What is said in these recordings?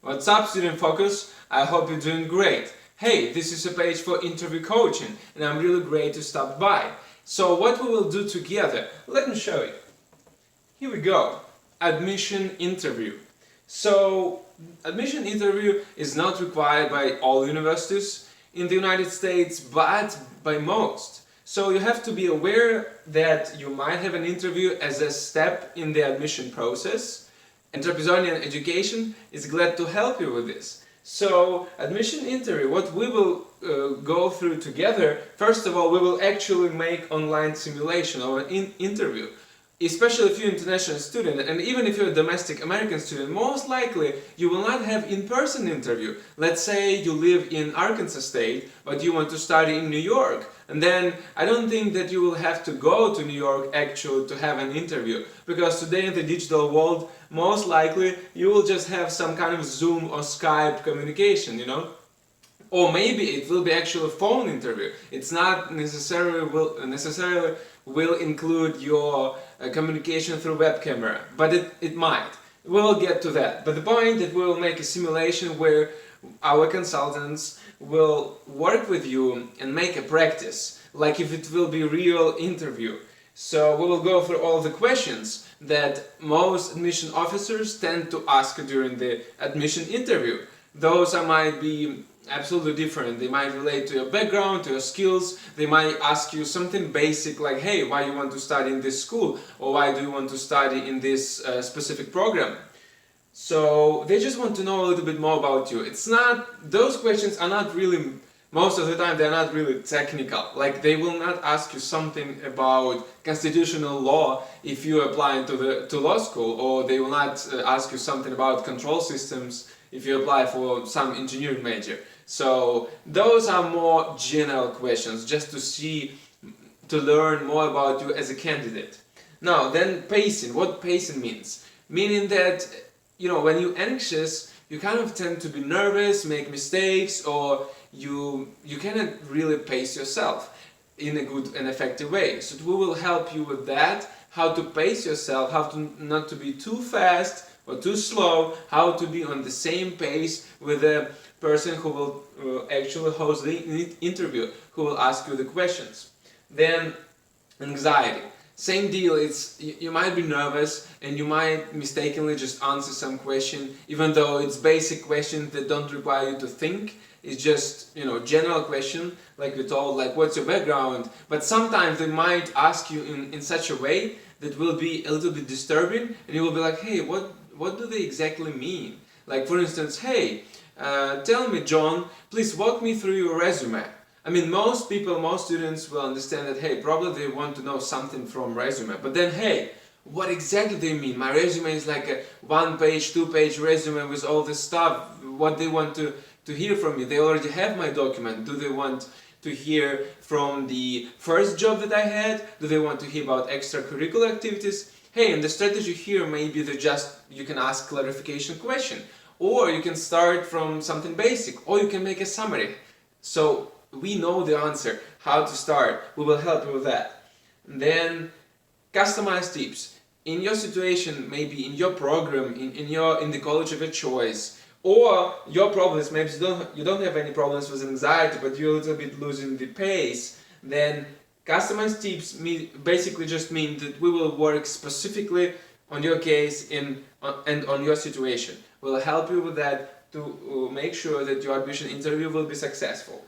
What's up, Student Focus? I hope you're doing great. Hey, this is a page for interview coaching and I'm really great to stop by. So what we will do together, let me show you. Here we go. Admission interview. So admission interview is not required by all universities in the United States, but by most. So you have to be aware that you might have an interview as a step in the admission process. And Trapezonian Education is glad to help you with this. So, admission interview, what we will go through together, first of all, we will actually make online simulation of an interview. Especially if you're an international student, and even if you're a domestic American student, most likely you will not have in-person interview. Let's say you live in Arkansas State, but you want to study in New York. And then I don't think that you will have to go to New York actually to have an interview. Because today in the digital world, most likely you will just have some kind of Zoom or Skype communication, you know? Or maybe it will be actually a phone interview. It's not necessarily will include your communication through web camera, but it might. We'll get to that. But the point that we will make a simulation where our consultants will work with you and make a practice, like if it will be a real interview. So we will go through all the questions that most admission officers tend to ask during the admission interview. Those might be absolutely different. They might relate to your background, to your skills. They might ask you something basic like, hey, why you want to study in this school? Or why do you want to study in this specific program? So they just want to know a little bit more about you. It's not, those questions are not really, most of the time they're not really technical. Like they will not ask you something about constitutional law if you apply to law school, or they will not ask you something about control systems if you apply for some engineering major. So those are more general questions, just to learn more about you as a candidate. Now then, pacing. What pacing means? Meaning that, you know, when you're anxious, you kind of tend to be nervous, make mistakes, or you cannot really pace yourself in a good and effective way. So we will help you with that, how to pace yourself, how to not to be too fast or too slow, how to be on the same pace with the person who will actually host the interview, who will ask you the questions. Then anxiety. Same deal, you might be nervous and you might mistakenly just answer some question, even though it's basic questions that don't require you to think. It's just, you know, general question, like we're told, like what's your background? But sometimes they might ask you in such a way that will be a little bit disturbing, and you will be like, hey, what do they exactly mean? Like for instance, hey, tell me, John, please walk me through your resume. I mean, most people, most students will understand that, hey, probably they want to know something from resume. But then, hey, what exactly do they mean? My resume is like a one-page, two-page resume with all this stuff. What they want to hear from me? They already have my document. Do they want to hear from the first job that I had? Do they want to hear about extracurricular activities? Hey, and the strategy here may be that you can ask clarification question, or you can start from something basic, or you can make a summary. So we know the answer, how to start. We will help you with that. And then customized tips. In your situation, maybe in your program, in the college of your choice, or your problems, maybe you don't have any problems with anxiety, but you're a little bit losing the pace, then customized tips basically just mean that we will work specifically on your case and on your situation. We'll help you with that to make sure that your admission interview will be successful.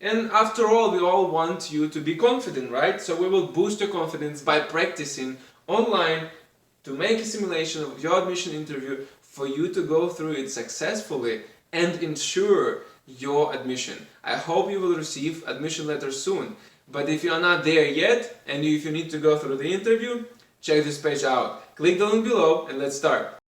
And after all, we all want you to be confident, right? So we will boost your confidence by practicing online to make a simulation of your admission interview for you to go through it successfully and ensure your admission. I hope you will receive admission letter soon. But if you are not there yet, and if you need to go through the interview, check this page out. Click the link below and let's start.